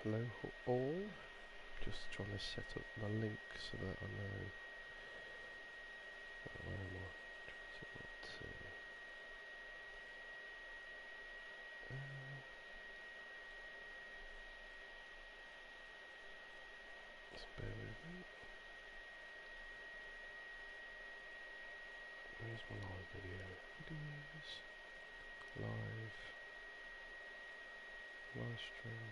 Hello all, just trying to set up my link so that I know where am I? Just bear with me. Where's my live video? Videos, live stream.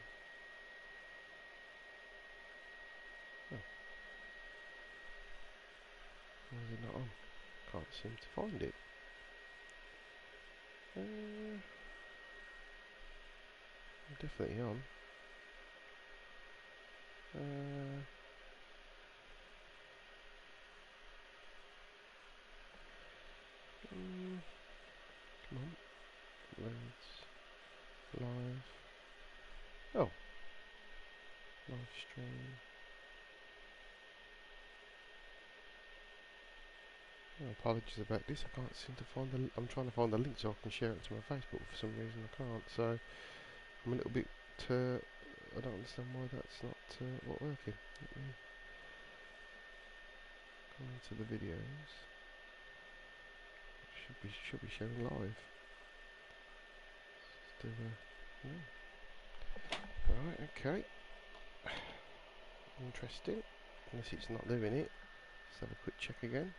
Oh. Why is it not on? Can't seem to find it. Definitely on. Come on. Loads. Live. Oh. Live stream. Oh, apologies about this. I can't seem to find the. I'm trying to find the link so I can share it to my Facebook. For some reason, I can't. So I'm a little bit. I don't understand why that's not working. Let me go into the videos. Should be showing live. Let's do no. Right. Okay. Interesting. Unless it's not doing it. Let's have a quick check again.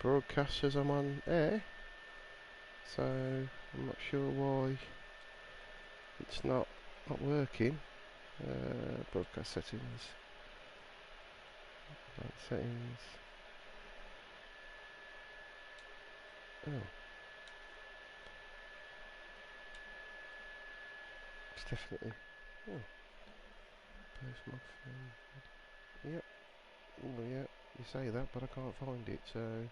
Broadcast says I'm on air, so I'm not sure why it's not working. Broadcast settings. Settings. Oh. It's definitely. Oh. Post my phone. Yep. Oh yeah. You say that, but I can't find it. So.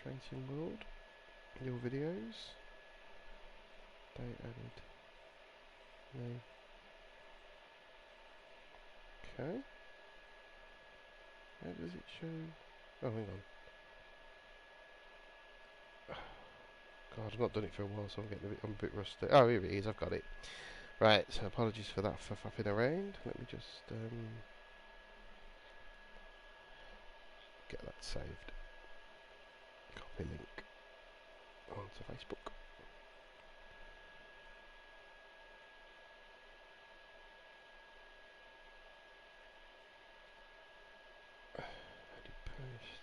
Tracing World. Your videos. Date added. No. Okay. How does it show? Oh, hang on. God, I've not done it for a while, so I'm a bit rusty. Oh, here it is. I've got it. Right. So apologies for that for faffing around. Let me just get that saved. Copy link onto Facebook. Edit post.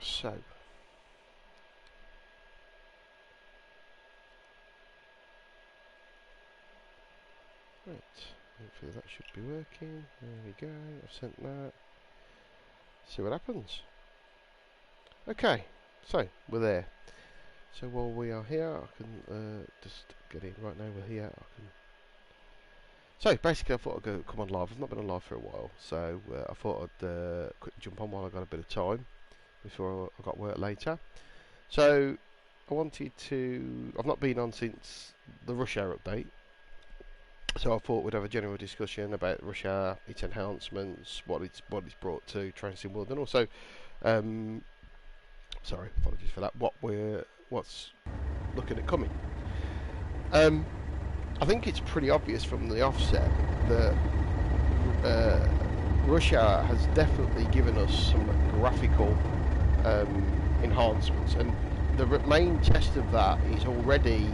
So, right, hopefully that should be working. There we go, I've sent that. See what happens. Okay, so we're there. So while we are here, I can just get in right now. We're here. So basically, I thought I'd come on live. I've not been on live for a while, so I thought I'd quickly jump on while I got a bit of time before I got work later. So I wanted to. I've not been on since the Rush Hour update, so I thought we'd have a general discussion about Rush Hour, its enhancements, what it's brought to Tracing World, and also, sorry, apologies for that. What's looking at coming. I think it's pretty obvious from the offset that Rush Hour has definitely given us some graphical enhancements, and the main test of that is already,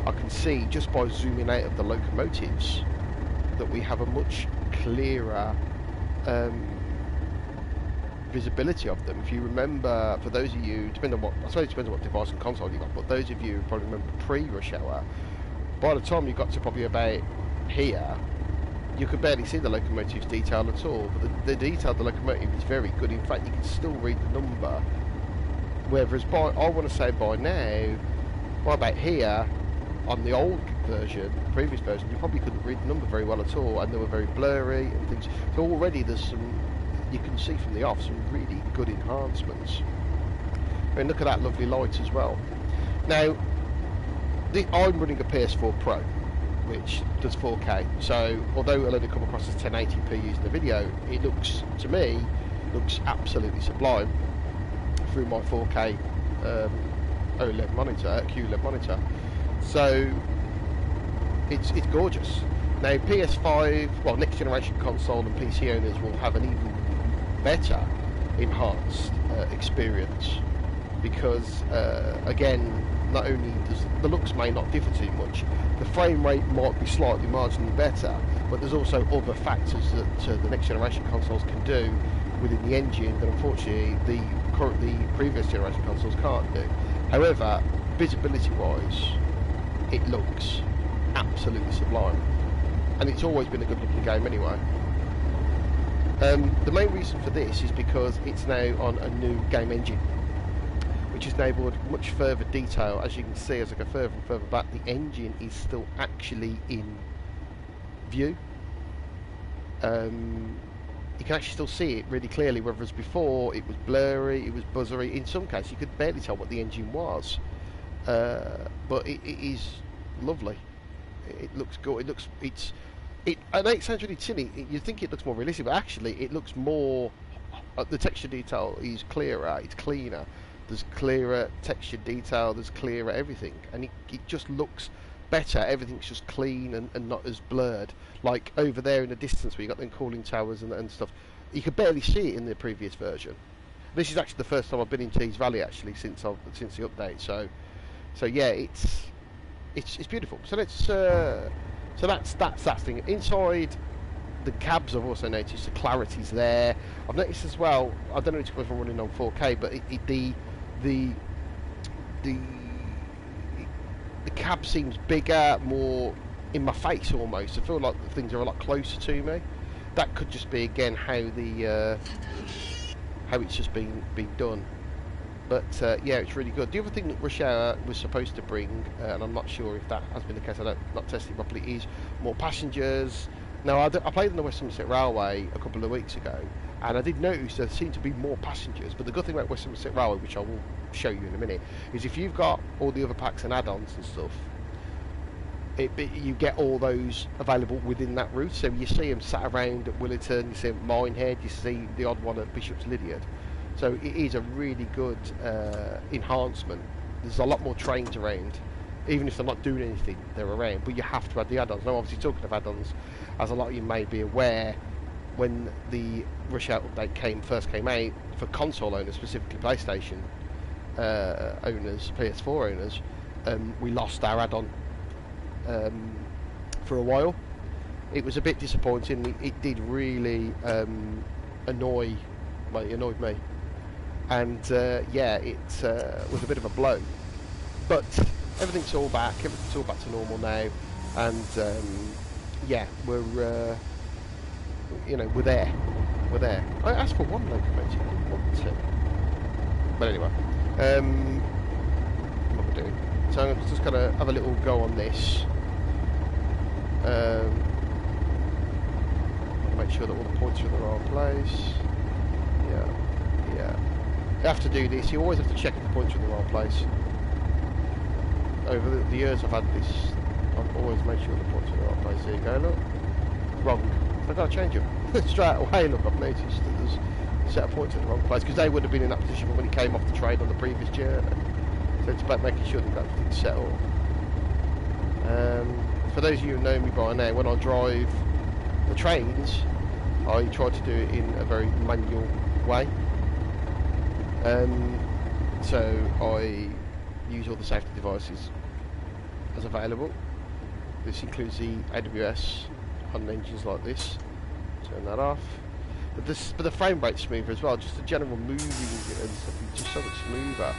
I can see just by zooming out of the locomotives, that we have a much clearer visibility of them. If you remember, for those of you, I suppose it depends on what device and console you got, but those of you who probably remember pre-Rush Hour, by the time you got to probably about here, you could barely see the locomotive's detail at all. But the detail of the locomotive is very good. In fact, you can still read the number. Whereas I want to say by now, by about here, on the old version, previous version, you probably couldn't read the number very well at all, and they were very blurry and things. So already there's some, you can see from the off, some really good enhancements. I mean, look at that lovely light as well. Now, I'm running a PS4 Pro, which does 4K. So although it'll only come across as 1080p using the video, it looks, to me, looks absolutely sublime through my 4K OLED monitor, QLED monitor. So it's gorgeous. Now PS5, well, next generation console and PC owners will have an even better enhanced experience, because again, not only does the looks may not differ too much, the frame rate might be slightly marginally better, but there's also other factors that the next generation consoles can do within the engine that unfortunately the previous generation consoles can't do. However, visibility wise, it looks absolutely sublime, and it's always been a good looking game anyway. The main reason for this is because it's now on a new game engine, which has enabled much further detail. As you can see, as I go further and further back, the engine is still actually in view. You can actually still see it really clearly, whereas before it was blurry, it was buzzery. In some cases you could barely tell what the engine was, but it is lovely. It looks good. I know it sounds really silly, you'd think it looks more realistic, but actually it looks more, the texture detail is clearer, it's cleaner, there's clearer texture detail, there's clearer everything, and it just looks better. Everything's just clean and not as blurred. Like over there in the distance where you got them cooling towers and stuff, you could barely see it in the previous version. This is actually the first time I've been in Tees Valley actually since the update. So yeah, it's beautiful. So let's so that's that thing. Inside the cabs, I've also noticed the clarity's there. I've noticed as well, I don't know if I'm running on 4K, but the cab seems bigger, more in my face almost. I feel like the things are a lot closer to me. That could just be again how it's just been done. But yeah, it's really good. The other thing that Rush Hour was supposed to bring, and I'm not sure if that has been the case, not tested it properly, is more passengers. Now, I played on the West Somerset Railway a couple of weeks ago, and I did notice there seemed to be more passengers. But the good thing about West Somerset Railway, which I will show you in a minute, is if you've got all the other packs and add-ons and stuff, you get all those available within that route. So you see them sat around at Willerton, you see them at Minehead, you see the odd one at Bishop's Lydeard. So it is a really good enhancement. There's a lot more trains around, even if they're not doing anything, they're around. But you have to add the add-ons. Now, obviously, talking of add-ons, as a lot of you may be aware, when the Rush Hour update first came out, for console owners, specifically PlayStation owners, PS4 owners, we lost our add-on for a while. It was a bit disappointing. It did really annoyed me. And yeah, it was a bit of a blow, but everything's all back to normal now, and yeah, we're there. I asked for one locomotive, I didn't want two, but anyway, what we're doing, so I'm just gonna have a little go on this. Make sure that all the points are in the right place. Yeah. You have to do this. You always have to check if the points are in the right place. Over the years I've had this, I've always made sure the points are in the right place. There you go, look. Wrong. I've got to change them. Straight away, look, I've noticed that there's a set of points in the wrong place, because they would have been in that position when he came off the train on the previous journey. So it's about making sure that everything's set up. For those of you who know me by now, when I drive the trains, I try to do it in a very manual way. So I use all the safety devices as available. This includes the AWS on engines like this. Turn that off. But the frame rate's smoother as well. Just the general moving and stuff is just so much smoother.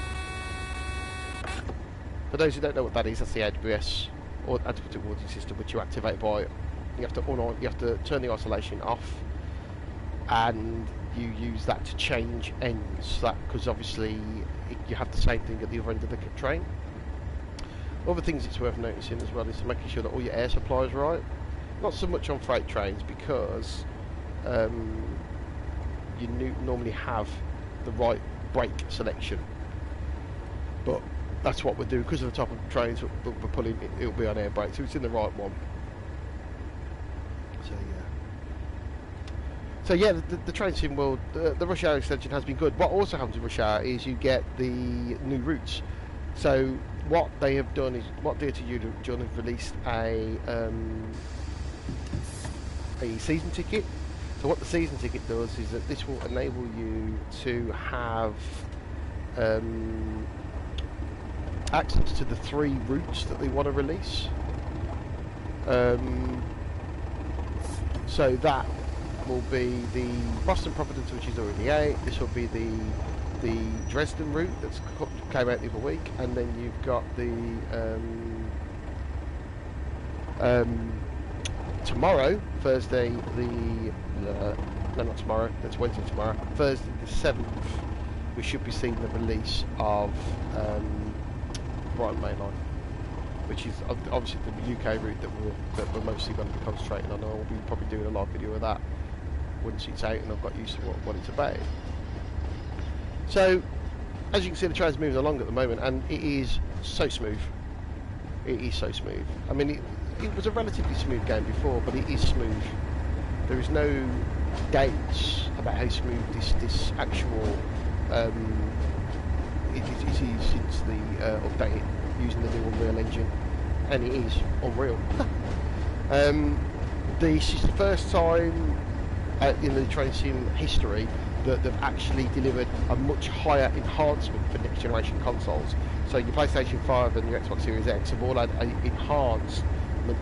For those who don't know what that is, that's the AWS or adaptive audio system, which you activate by you have to turn the isolation off, and you use that to change ends. Because obviously you have the same thing at the other end of the train. Other things it's worth noticing as well is making sure that all your air supply is right. Not so much on freight trains, because you normally have the right brake selection, but that's what we're doing because of the type of trains we're pulling. It'll be on air brake, so it's in the right one. So yeah, the train sim world, the Rush Hour extension has been good. What also happens in Rush Hour is you get the new routes. So what they have done is, what TSW2 have released a season ticket. So what the season ticket does is that this will enable you to have access to the 3 routes that they want to release. So that will be the Boston Providence, which is already out. This will be the Dresden route that's came out the other week, and then you've got the tomorrow, Thursday, no, not tomorrow, that's Wednesday tomorrow, Thursday the 7th, we should be seeing the release of Brighton Main Line, which is obviously the UK route that we're mostly going to be concentrating on. I'll be probably doing a live video of that once it's out and I've got used to what it's about. So, as you can see, the train's moving along at the moment, and it is so smooth. It is so smooth. I mean, it was a relatively smooth game before, but it is smooth. There is no doubts about how smooth this actual it is since the update using the new Unreal engine, and it is unreal. This is the first time in the train sim history that they've actually delivered a much higher enhancement for next generation consoles. So your PlayStation 5 and your Xbox Series X have all had an enhancement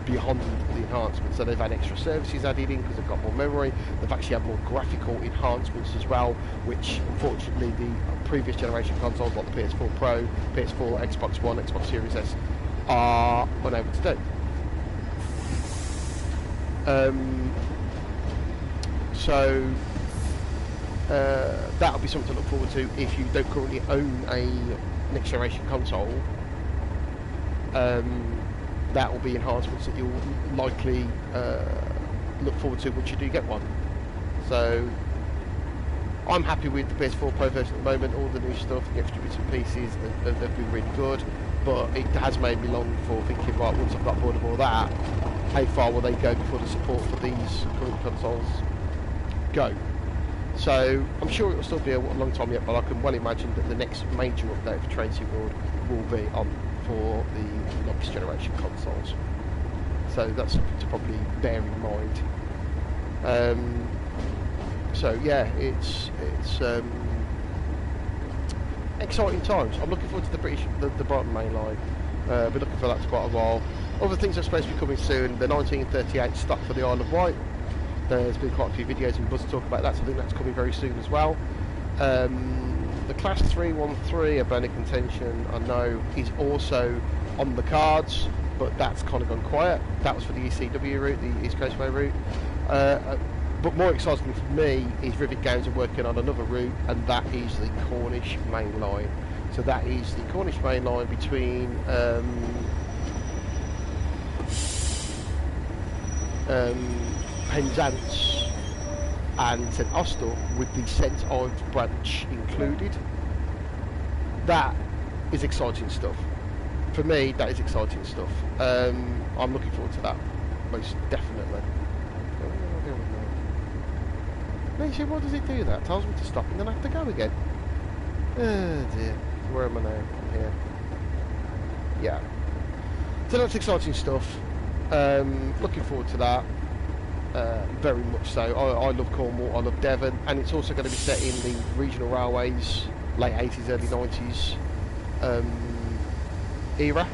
beyond the enhancement. So they've had extra services added in because they've got more memory. They've actually had more graphical enhancements as well, which unfortunately the previous generation consoles like the PS4 Pro, PS4, Xbox One, Xbox Series S are unable to do. So that'll be something to look forward to if you don't currently own a next generation console. That will be enhancements that you'll likely look forward to once you do get one. So I'm happy with the PS4 Pro version at the moment. All the new stuff, the extra bits and pieces have been really good, but it has made me long for thinking, right, once I've got board of all that, how far will they go before the support for these current consoles go? So I'm sure it will still be a long time yet, but I can well imagine that the next major update for Train Sim World will be on for the next generation consoles. So that's something to probably bear in mind. So yeah, it's exciting times. I'm looking forward to the Brighton Main Line. Been looking for that for quite a while. Other things are supposed to be coming soon. The 1938 stock for the Isle of Wight. There's been quite a few videos and buzz to talk about that, so I think that's coming very soon as well. The Class 313 of Bone Contention, I know, is also on the cards, but that's kind of gone quiet. That was for the ECW route, the East Coastway route. But more exciting for me is Rivet Games are working on another route, and that is the Cornish Main Line. So that is the Cornish Main Line between Penzance and St Austell, with the St Ives branch included. That is exciting stuff. For me, that is exciting stuff. I'm looking forward to that, most definitely. Actually, why does it do that? It tells me to stop and then I have to go again. Oh dear. Where am I now? I'm here. Yeah. So that's exciting stuff. Looking forward to that. Very much so. I love Cornwall, I love Devon, and it's also going to be set in the regional railways, late 80s, early 90s era.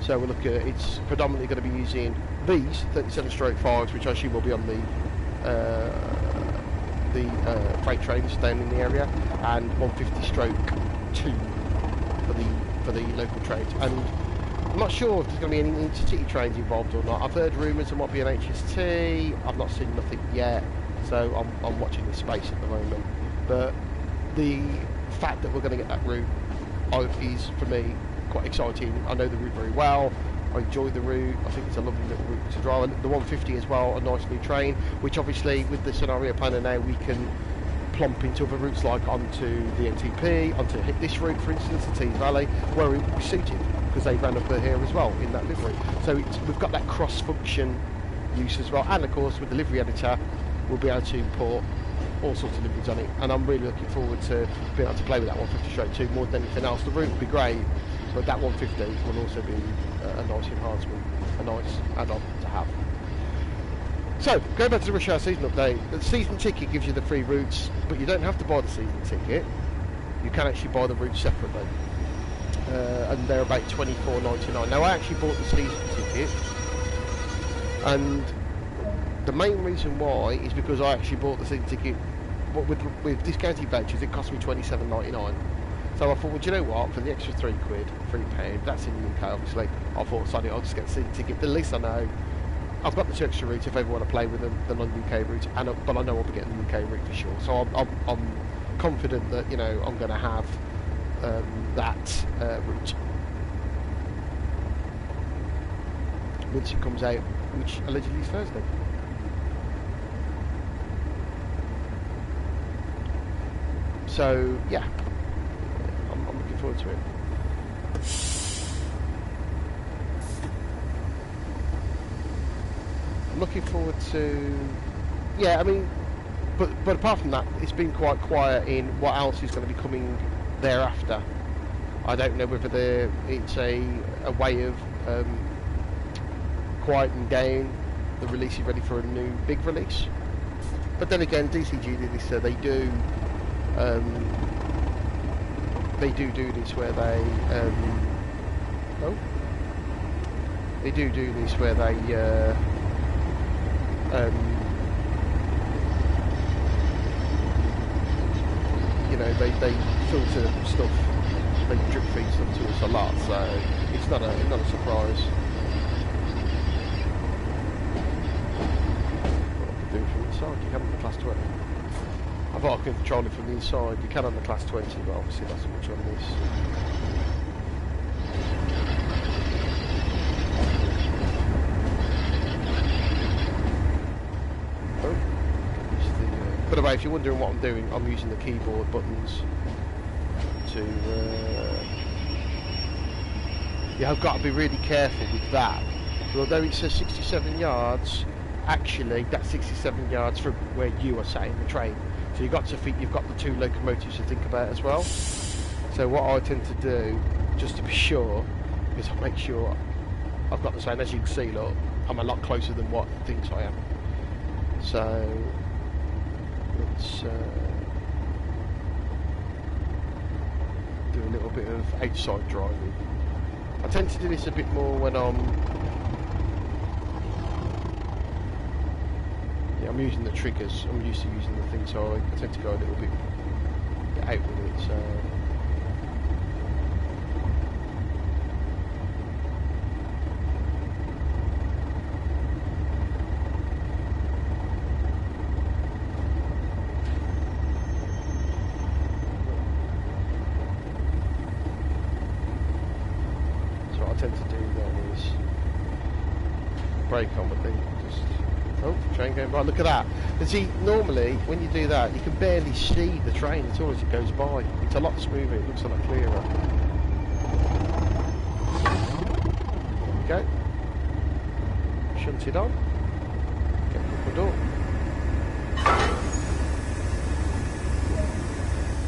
So we'll look at, it's predominantly going to be using these 37/5s, which I assume will be on the freight trains down in the area, and 150/2 for the local trains. And I'm not sure if there's going to be any intercity trains involved or not. I've heard rumours there might be an HST. I've not seen nothing yet, so I'm watching this space at the moment. But the fact that we're going to get that route is, for me, quite exciting. I know the route very well. I enjoy the route. I think it's a lovely little route to drive. And the 150 as well, a nice new train, which obviously with the scenario planner now we can plump into other routes, like onto the NTP, onto this route for instance, the Tees Valley, where it was suited because they ran up here as well in that livery. So we've got that cross function use as well. And of course, with the livery editor, we'll be able to import all sorts of liveries on it. And I'm really looking forward to being able to play with that 150/2 more than anything else. The route will be great, but that 150 will also be a nice enhancement, a nice add-on to have. So, going back to the Rush Hour season update, the season ticket gives you the free routes, but you don't have to buy the season ticket. You can actually buy the routes separately. And they're about $24.99. Now, I actually bought the season ticket, and the main reason why is because I actually bought the season ticket with discounted vouchers. It cost me $27.99. So I thought, well, do you know what? For the extra £3, £3, that's in the UK, obviously. I thought, sorry, I'll just get the season ticket. At least I know I've got the 2 extra routes if I ever want to play with them, the non-UK route, but I know I'll be getting the UK route for sure. So I'm confident that, you know, I'm going to have that route once it comes out, which allegedly is Thursday. So yeah, I'm looking forward to it. I'm looking forward to, yeah, I mean, but apart from that, it's been quite quiet in what else is going to be coming thereafter. I don't know whether it's a way of quieting down the release is ready for a new big release. But then again, DCG did this, they do this where they they do this where they you know, they filter stuff, they drip feed stuff to us a lot, so it's not a surprise. What I can do from inside, you can on the Class 20. I thought I could control it from the inside. You can on the Class 20, but obviously not so much on this. By the way, if you're wondering what I'm doing, I'm using the keyboard buttons to... yeah, I've got to be really careful with that. But although it says 67 yards, actually that's 67 yards from where you are sat in the train. So you've got the 2 locomotives to think about as well. So what I tend to do, just to be sure, is I make sure I've got the same. As you can see, look, I'm a lot closer than what it thinks I am. So let's do a little bit of outside driving. I tend to do this a bit more when I'm using the triggers. I'm used to using the thing, so I tend to go a little bit out with it. So what I tend to do then is brake on, but then just... Oh, train going by. Look at that. And see, normally when you do that, you can barely see the train at all as it goes by. It's a lot smoother. It looks a lot clearer. There we go. Shunted on. Get the door.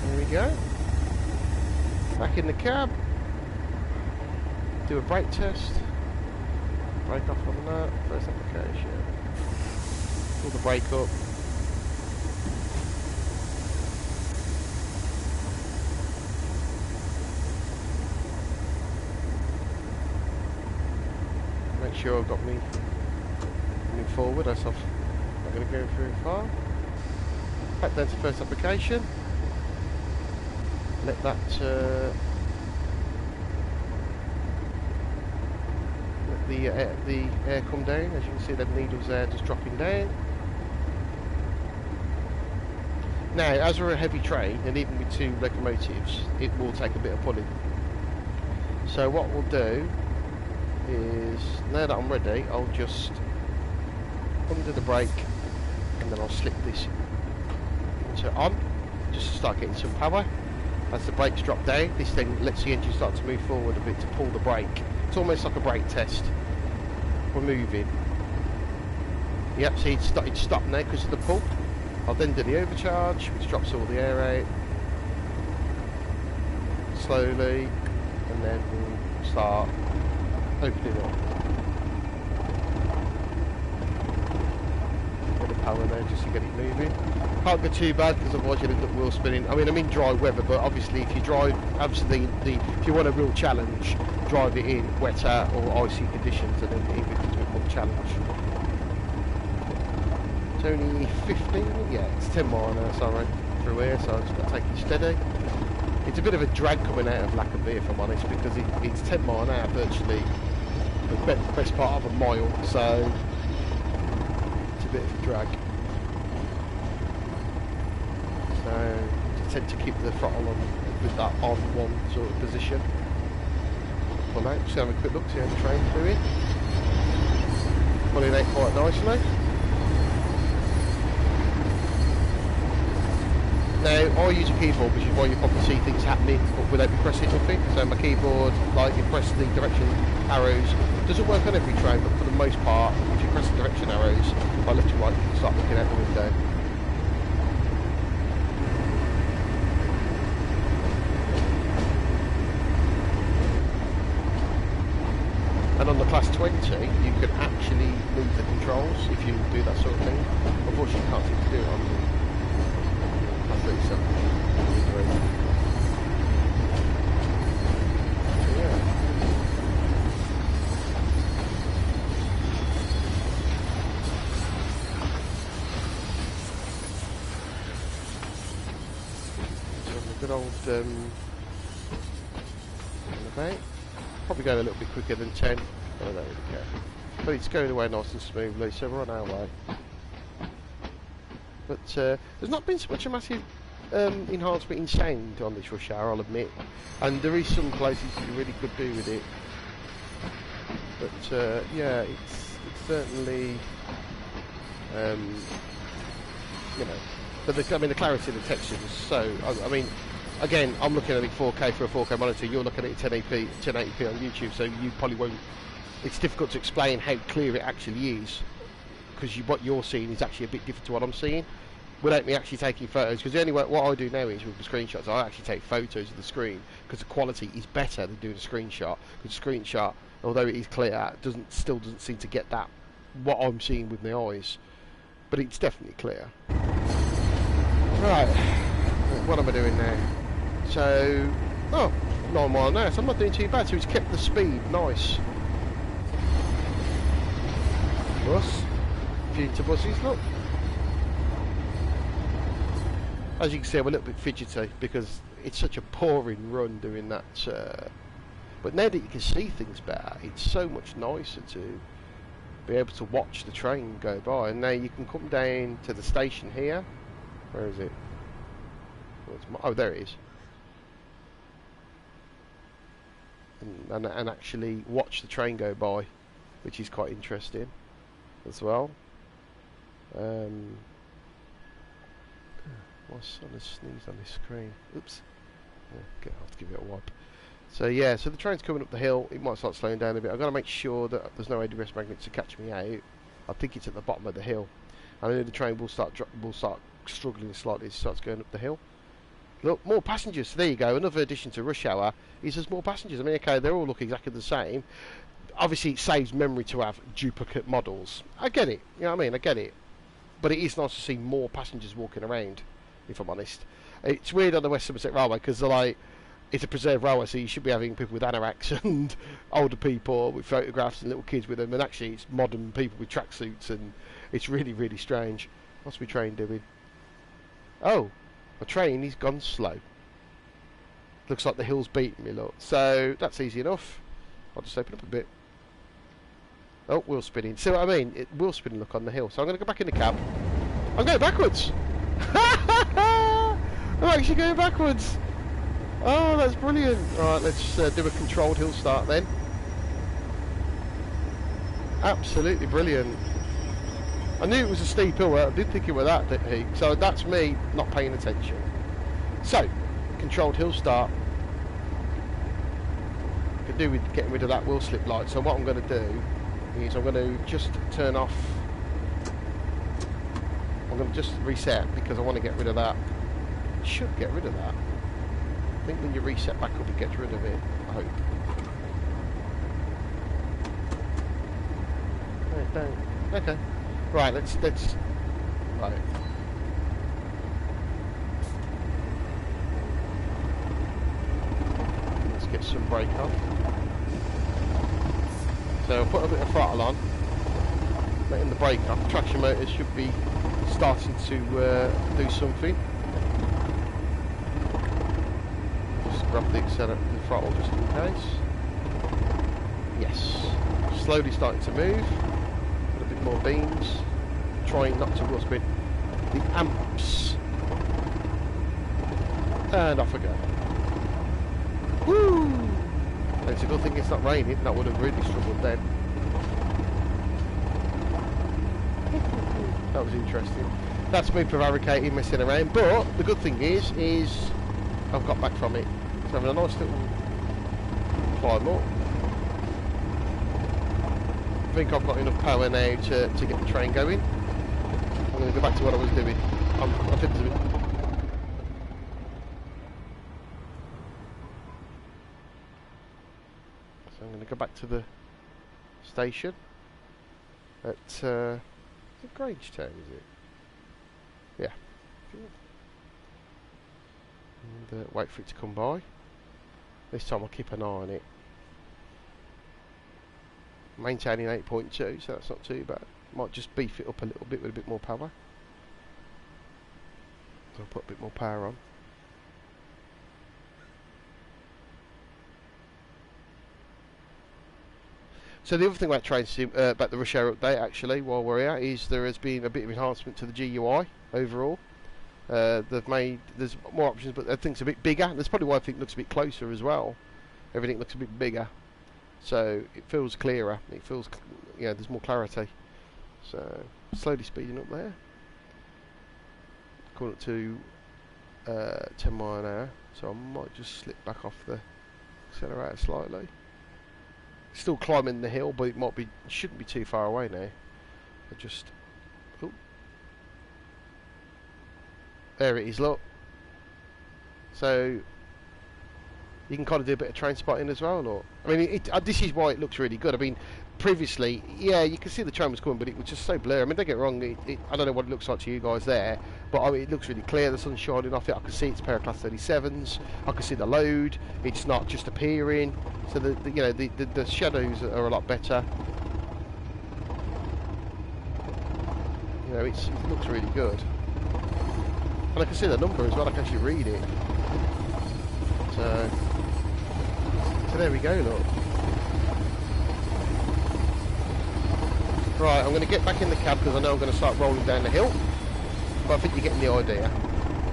There we go. Back in the cab. Do a brake test. Brake off on that. First application. Pull the brake up. Make sure I've got me moving forward as I'm not going to go very far. Back down to first application. Let that let the air come down. As you can see, the needles there just dropping down. Now, as we're a heavy train, and even with 2 locomotives, it will take a bit of pulling. So what we'll do is, now that I'm ready, I'll just under the brake, and then I'll slip this into on, just to start getting some power. As the brakes drop down, this thing lets the engine start to move forward a bit to pull the brake. It's almost like a brake test. We're moving. Yep, see it's stopped now because of the pull. I'll then do the overcharge, which drops all the air out slowly, and then we'll start opening up. Bit of power there just to get it moving. Can't go too bad because otherwise you'll end up wheel spinning. I mean, I'm in dry weather, but obviously if you drive, obviously if you want a real challenge, drive it in wetter or icy conditions, and then it becomes a bit more challenge. It's only 15, yeah, it's 10 mile an hour, sorry, through here, so I'm just going to take it steady. It's a bit of a drag coming out of Lackenby, if I'm honest, because it's 10 mile an hour virtually the best part of a mile, so it's a bit of a drag. So I tend to keep the throttle on with that on one sort of position. Well, now just have a quick look, see how the train's doing. Pulling out quite nicely. Now I use a keyboard, which is why you probably see things happening but without me pressing nothing. So my keyboard, like you press the direction arrows, doesn't work on every train, but for the most part, if you press the direction arrows by left to right, you can start looking out the window. And on the Class 20, you can actually move the controls if you do that sort of thing. Unfortunately, you can't seem to do it on the Class 37. So, yeah. So a good old about. Probably going a little bit quicker than 10. I don't really care. But it's going away nice and smoothly, so we're on our way. But there's not been so much a massive enhancement in sound on this rush hour, I'll admit. And there is some places you really could do with it. But yeah, it's certainly, you know. But I mean, the clarity of the textures is so. I mean. Again, I'm looking at it 4K for a 4K monitor, you're looking at it 1080p on YouTube, so you probably won't... It's difficult to explain how clear it actually is, because what you're seeing is actually a bit different to what I'm seeing, without me actually taking photos, because the only way, what I do now is with the screenshots, I actually take photos of the screen, because the quality is better than doing a screenshot, because a screenshot, although it is clear, still doesn't seem to get that, what I'm seeing with my eyes, but it's definitely clear. Right, what am I doing now? So, 9 mile an hour, so I'm not doing too bad, so it's kept the speed nice. Bus, future buses, look. As you can see, I'm a little bit fidgety because it's such a pouring run doing that. But now that you can see things better, it's so much nicer to be able to watch the train go by. And now you can come down to the station here. Where is it? Oh, there it is. And actually watch the train go by, which is quite interesting as well. What's on the sneeze on this screen? Oops. I'll have to give it a wipe. So yeah, so the train's coming up the hill. It might start slowing down a bit. I've got to make sure that there's no ADS magnets to catch me out. I think it's at the bottom of the hill. I know the train will start struggling slightly as it starts going up the hill. Look, more passengers. So there you go. Another addition to rush hour is there's more passengers. I mean, okay, they all look exactly the same. Obviously, it saves memory to have duplicate models. I get it. You know what I mean? I get it. But it is nice to see more passengers walking around, if I'm honest. It's weird on the West Somerset Railway because they're like, it's a preserved railway, so you should be having people with anoraks and older people with photographs and little kids with them. And actually, it's modern people with tracksuits, and it's really, really strange. What's my train doing? Oh. My train is gone slow. Looks like the hill's beating me, look. So that's easy enough. I'll just open up a bit. Oh, wheel spinning. See what I mean? Wheel spinning look on the hill. So I'm going to go back in the cab. I'm going backwards. I'm actually going backwards. Oh, that's brilliant. Alright, let's do a controlled hill start then. Absolutely brilliant. I knew it was a steep hill, I didn't think it was that deep, so that's me not paying attention. So, controlled hill start. Could do with getting rid of that wheel slip light, so what I'm going to do is I'm going to just turn off I'm going to just reset because I want to get rid of that. Should get rid of that. I think when you reset back up, it gets rid of it. I hope. No, don't. Okay. Right. Let's. Right. Let's get some brake on. So I'll put a bit of throttle on. Letting the brake off. Traction motors should be starting to do something. Just grab the accelerator, the throttle, just in case. Yes. Slowly starting to move. Put a bit more beams. Trying not to what's been the amps. And off we go. Woo! And it's a good thing it's not raining. That would have really struggled then. That was interesting. That's me prevaricating, messing around. But the good thing is I've got back from it. So having a nice little climb up. I think I've got enough power now to get the train going. I'm going to go back to what I was doing. I think there's a bit. So I'm going to go back to the station at Grangetown, is it? Yeah. And wait for it to come by. This time I'll keep an eye on it. Maintaining 8.2, so that's not too bad. Might just beef it up a little bit with a bit more power. So I'll put a bit more power on. So the other thing about about the Rush Hour update, actually, while we're here, is there has been a bit of enhancement to the GUI overall. There's more options, but things a bit bigger. That's probably why I think it looks a bit closer as well. Everything looks a bit bigger, so it feels clearer. It feels, there's more clarity. So slowly speeding up there. Coming up to 10 mile an hour, so I might just slip back off the accelerator slightly. Still climbing the hill, but it shouldn't be too far away now. There it is, look. So you can kind of do a bit of train spotting as well, or I mean, this is why it looks really good. I mean, previously, yeah, you can see the train was coming, but it was just so blurry. I mean, don't get me wrong, I don't know what it looks like to you guys there, but I mean, it looks really clear. The sun's shining off it. I can see it's a pair of Class 37s. I can see the load. It's not just appearing. So the shadows are a lot better. It looks really good. And I can see the number as well. I can actually read it. So there we go, look. Right, I'm going to get back in the cab because I know I'm going to start rolling down the hill. But I think you're getting the idea.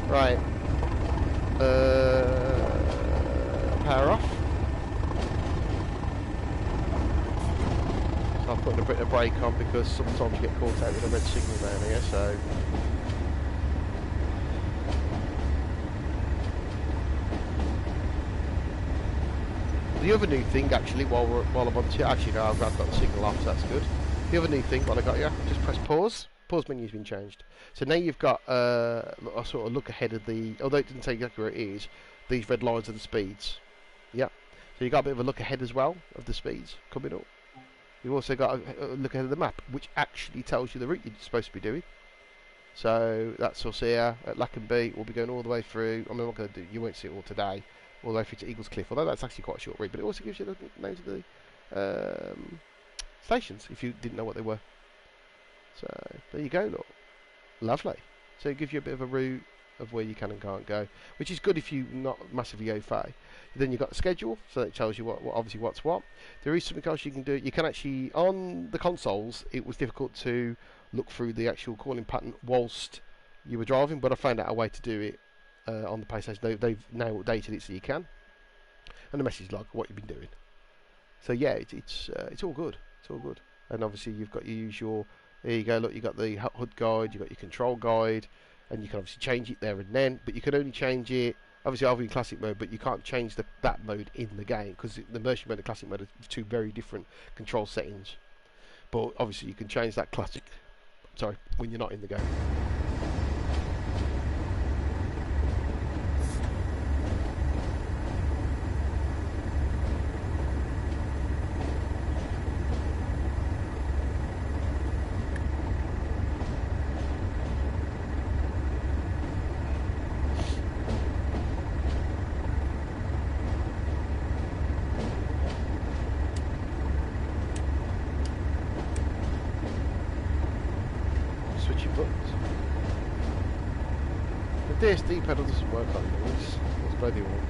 Right. Power off. So I'm putting a bit of brake on because sometimes you get caught out with a red signal down here, so. The other new thing, actually, while I'm on actually no, I've got the signal off, so that's good. The other new thing, while I got you, just press pause. Pause menu's been changed. So now you've got a sort of look ahead of although it didn't say exactly where it is, these red lines are the speeds. Yeah. So you got a bit of a look ahead as well of the speeds coming up. You've also got a look ahead of the map, which actually tells you the route you're supposed to be doing. So that's us here at Lackenby. We'll be going all the way through. I mean, I'm not going to do. You won't see it all today. All the way through to Eagles Cliff, although that's actually quite a short route, but it also gives you the names of the stations if you didn't know what they were. So there you go, look. Lovely. So it gives you a bit of a route of where you can and can't go, which is good if you're not massively au fait. Then you've got the schedule, so it tells you what obviously what's what. There is something else you can do. You can actually, on the consoles, it was difficult to look through the actual calling pattern whilst you were driving, but I found out a way to do it on the PlayStation. They've now updated it so you can, and the message log what you've been doing. So yeah, it's all good. It's all good. And obviously you use your. There you go. Look, you got the HUD guide, you got your control guide, and you can obviously change it there and then. But you can only change it obviously either in classic mode, but you can't change that mode in the game because the immersion mode and classic mode are two very different control settings. But obviously you can change that classic. Sorry, when you're not in the game. switching buttons. The DSD pedal doesn't work on these. Let's blow the one.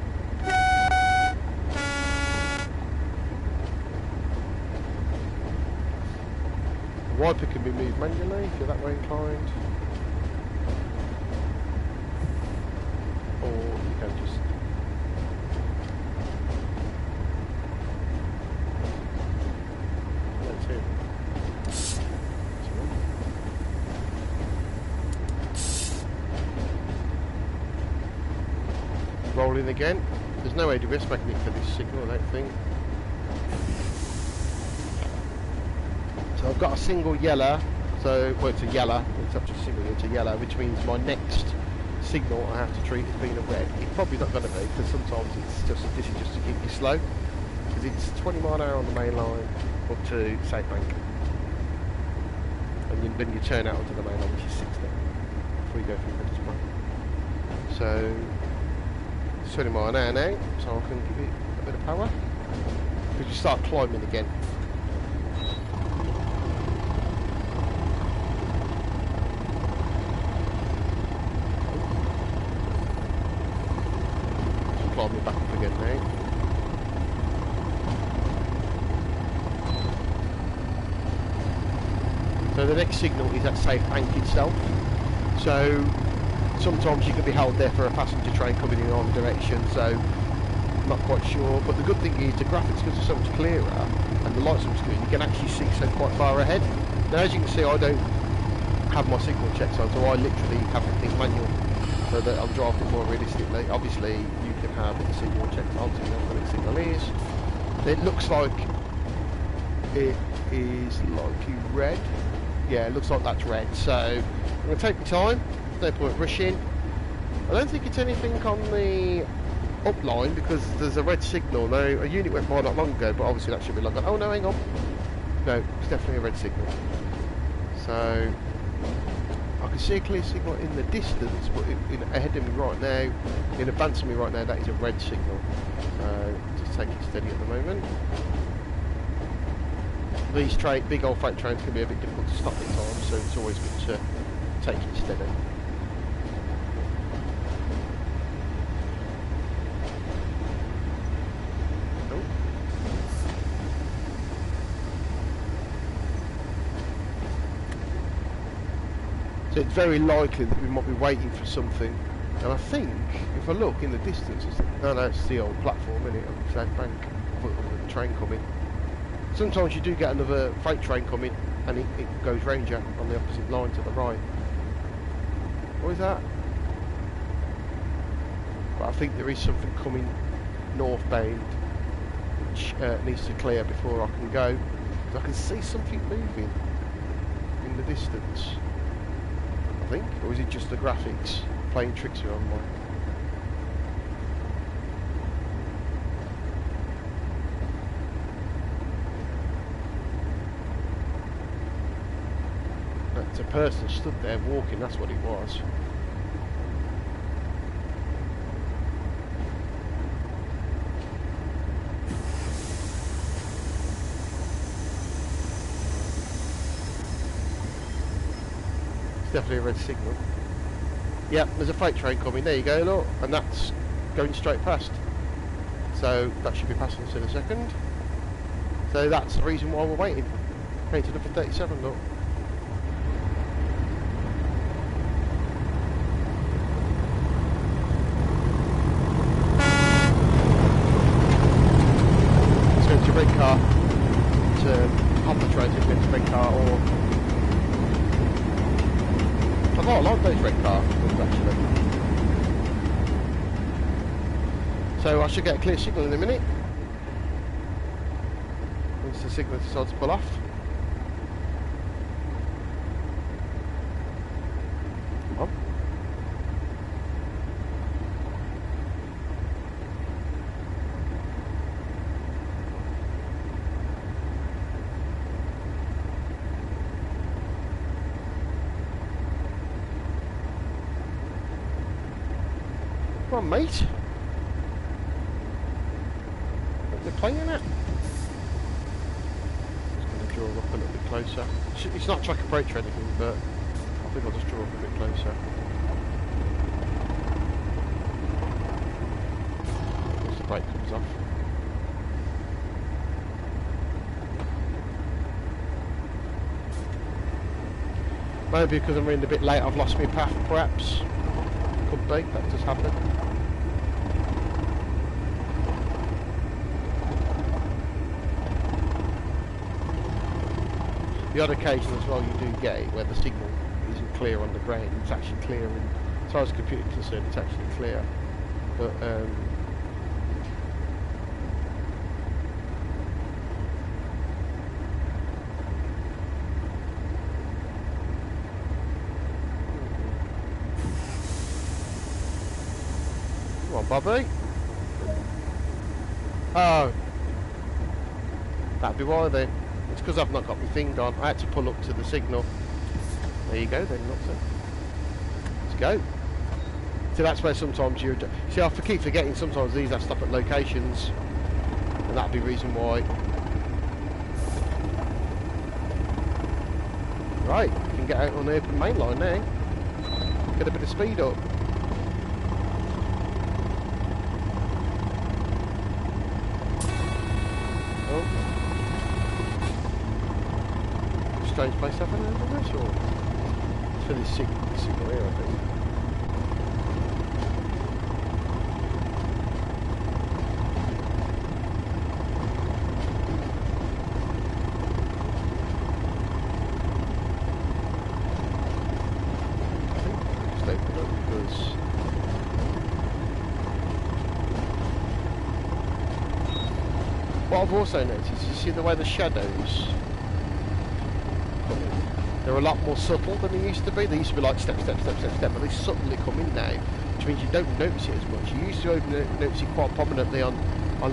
The wiper can be moved manually if you're that way inclined. Or you can just rolling again. There's no AWS magnet for this signal, I don't think. So I've got a single yellow. So, well, it's a yellow. It's not just a single, it's a yellow, which means my next signal I have to treat as being a red. It's probably not going to be, because sometimes it's just, this is just to keep you slow. Because it's 20 mile an hour on the main line up to South Bank. And then you turn out onto the main line, which is 60 before you go through Middlesbrough. So 20 mile an hour now, so I can give it a bit of power. Because you start climbing again. So climbing back up again now. So the next signal is at Safe Bank itself. So sometimes you can be held there for a passenger train coming in either direction, so I'm not quite sure. But the good thing is the graphics, because they're so much clearer and the lights on the screen, you can actually see so quite far ahead. Now as you can see, I don't have my signal checks on, so I literally have everything manual so that I'm driving more realistically. Obviously you can have the signal checked on, so you know what the next signal is. It looks like it is likely red. Yeah, it looks like that's red, so I'm going to take my time. There's no point rushing. I don't think it's anything on the upline because there's a red signal. Now, a unit went by not long ago, but obviously that should be like, oh no, hang on. No, it's definitely a red signal. So, I can see a clear signal in the distance, but ahead of me right now, in advance of me right now, that is a red signal. So, just take it steady at the moment. These big old freight trains can be a bit difficult to stop at times, so it's always good to take it steady. Oh. So it's very likely that we might be waiting for something, and I think if I look in the distance, no, it's the old platform, isn't it, on South Bank, the train coming. Sometimes you do get another freight train coming and it goes Ranger on the opposite line to the right. What is that? But I think there is something coming northbound which needs to clear before I can go. I can see something moving in the distance, I think. Or is it just the graphics playing tricks with me? A person stood there walking, that's what it was. It's definitely a red signal. Yep, there's a freight train coming, there you go, look, and that's going straight past. So that should be passing us in a second. So that's the reason why we're waiting. Painted up for 37, look. Red car to hop the train to the red car, or I quite like those red cars actually. So I should get a clear signal in a minute once the signal decides to pull off. Come on. Come on, mate. What they're playing at? Just going to draw up a little bit closer. It's not track approach or anything, but I think I'll just draw up a bit closer. Once the brake comes off. Maybe because I'm running a bit late, I've lost my path, perhaps. Could be, that does happen. The odd occasion as well you do get it where the signal isn't clear on the ground, it's actually clear, and as far as the computer is concerned, it's actually clear. But come on, Bobby. Oh, that'd be why then. It's because I've not got my thing on. I had to pull up to the signal. There you go then, not so. Let's go. So that's where sometimes you're... See, I keep forgetting sometimes these have to stop at locations. And that'd be the reason why. Right, you can get out on the open main line now. Get a bit of speed up. Oh. Strange place happening over this, or it's for this signal here, I think. Just open up because what I've also noticed is you see the way the shadows, they're a lot more subtle than they used to be. They used to be like step, step, step, step, step, but they subtly come in now, which means you don't notice it as much. You used to notice it quite prominently on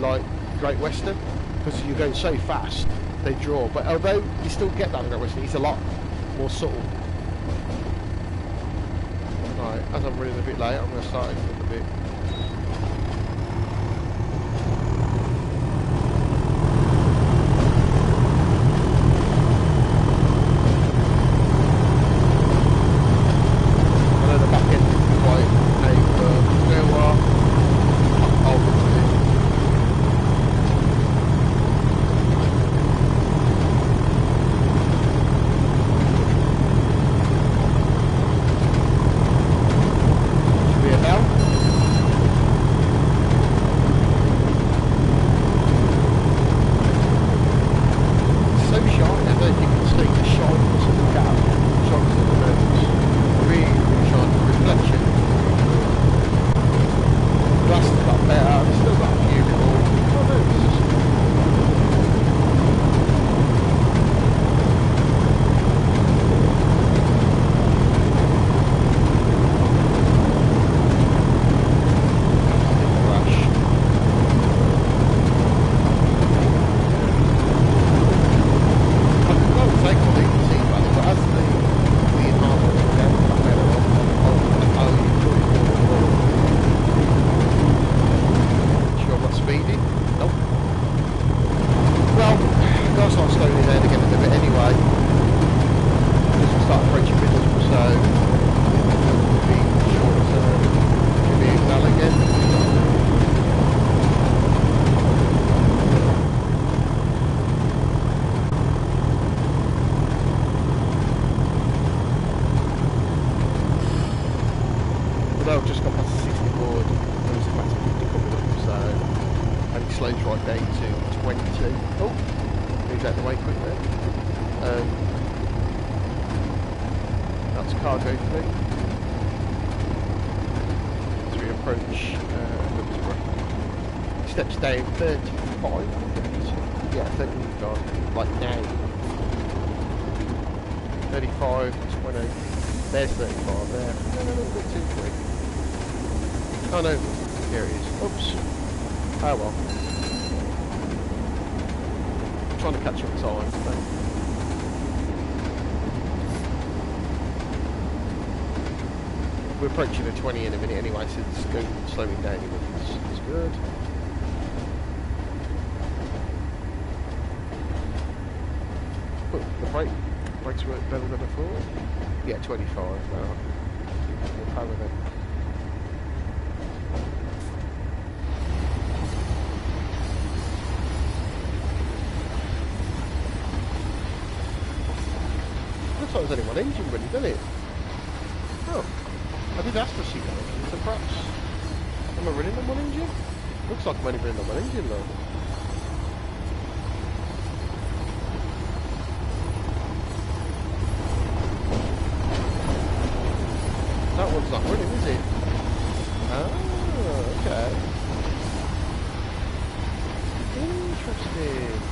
like Great Western, because you're going so fast, they draw. But although you still get that on Great Western, it's a lot more subtle. Right, as I'm running a bit late, I'm going to start it a little bit. I've just got past the 60 board, and it's back to 50 coming up, so, and it slows right down to 22. Oh, moves out the way quickly. That's cargo free. As we approach, steps down 35, yeah, 35, like now. 35, 20, there's 35 there. No, a little bit too quick. Oh no, here he is. Oops. Oh well. I'm trying to catch up time. So. We're approaching a 20 in a minute anyway, so it's going slowing down enough. It's good. Put the brake brakes work better than I thought. Yeah, 25 now. More power then. Looks like there's only one engine running, doesn't it? Oh, I did ask for single engine, so perhaps am I running on one engine? Looks like I'm only running on one engine though. That one's not running, is it? Oh, okay. Interesting.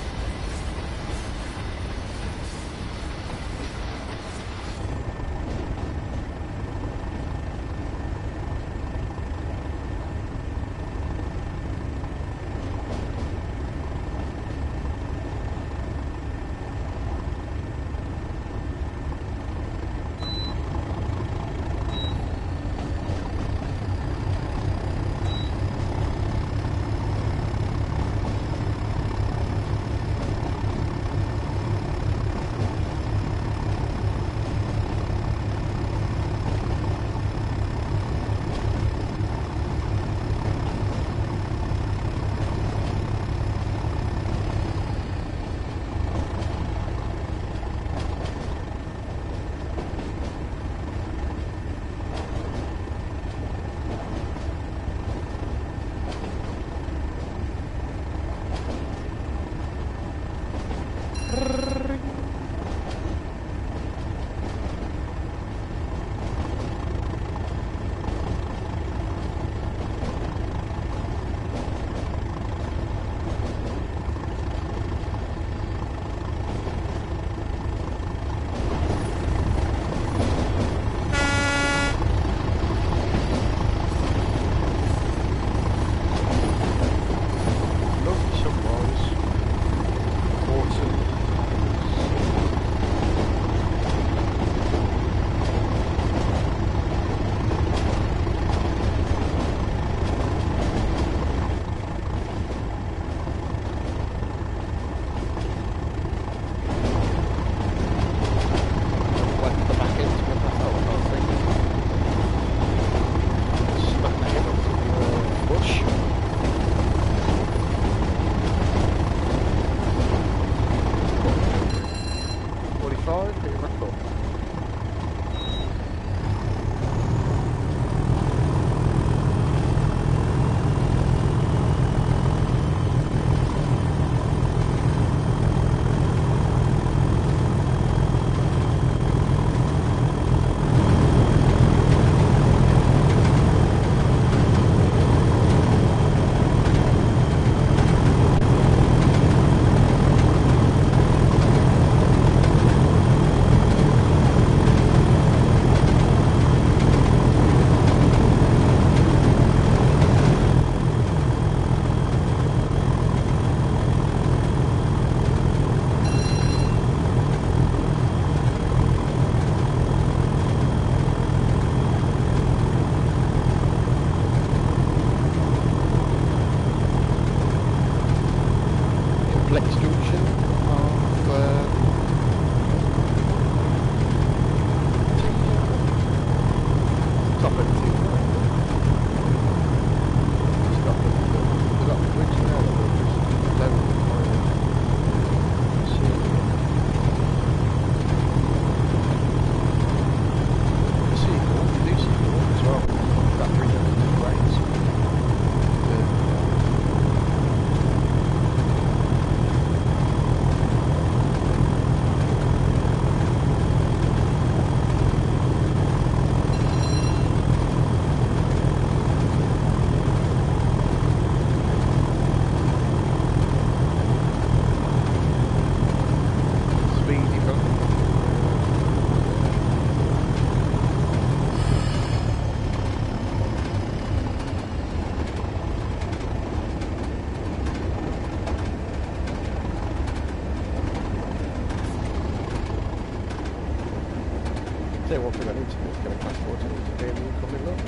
Say one thing I need to do is get a passport and need to pay me coming up.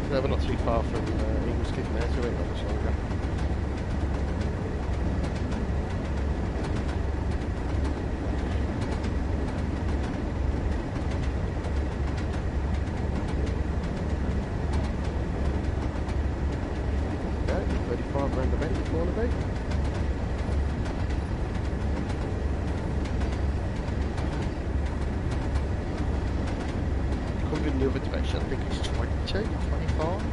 No, we're not too far from Eagles Cliff now, so we ain't got much longer. Okay, 35 round the bend if you want to be. Coming in the other direction, I think it's 22, 25.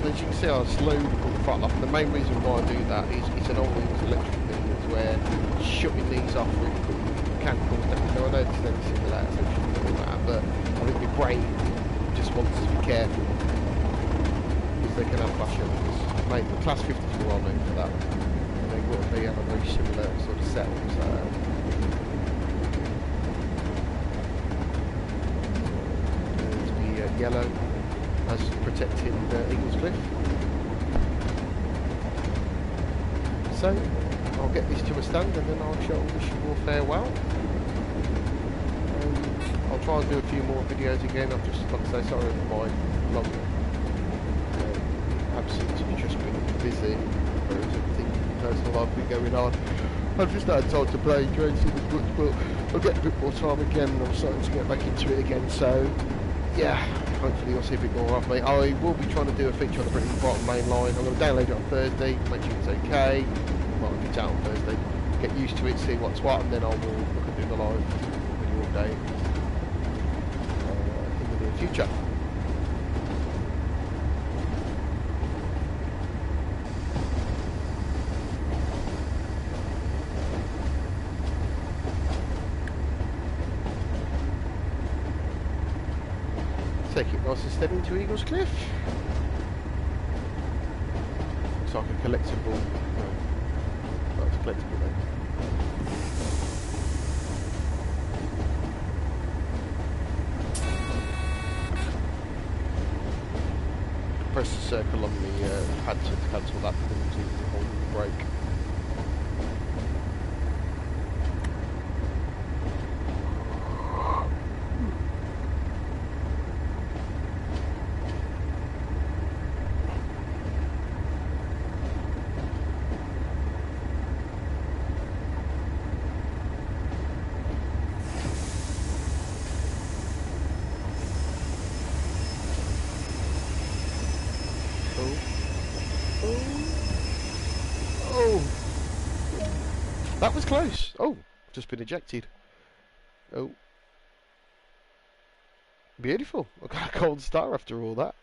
As you can see, I slowly pull the throttle off, and the main reason why I do that is it's an all-wheels electric thing, where shutting these off really quickly can cause damage. Now I know it's never simple out, so it shouldn't do that, but I think your brain just wants to be careful, because they can have flash ups. Mate, the Class 50s are well known for that. They have a very similar sort of setup, so... yellow as protecting Eagles Cliff. So I'll get this to a stand and then I shall wish you all farewell. I'll try and do a few more videos again. I've just, like I say, sorry for my long absence. It's just been busy. There's everything personal life been going on. I've just had time to play Tracy with books, but I'll get a bit more time again and I'm starting to get back into it again, so yeah, hopefully you'll see a bit more of me. I will be trying to do a feature on the British Bottom main line. I'm going to download it on Thursday, make sure it's okay. might be out on Thursday. Get used to it, see what's what, and then I will look at doing the live video update in the near future. Take it nice and steady into Eagles Cliff. Looks like a collectible. No, that's a collectible then. Press the circle on the pad to cancel that, and then you hold the brake. That was close. Oh, just been ejected. Oh. Beautiful. I got a gold star after all that.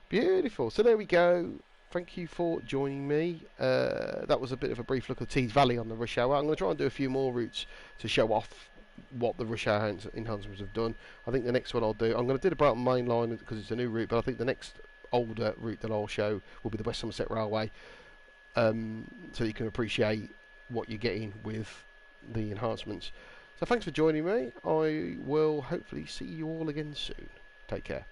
Beautiful. So there we go. Thank you for joining me. That was a bit of a brief look at Tees Valley on the rush hour. I'm going to try and do a few more routes to show off what the rush hour enhancements have done. I think the next one I'll do, I'm going to do the Brighton main line because it's a new route, but I think the next older route that I'll show will be the West Somerset Railway, so you can appreciate what you're getting with the enhancements. So thanks for joining me. I will hopefully see you all again soon. Take care.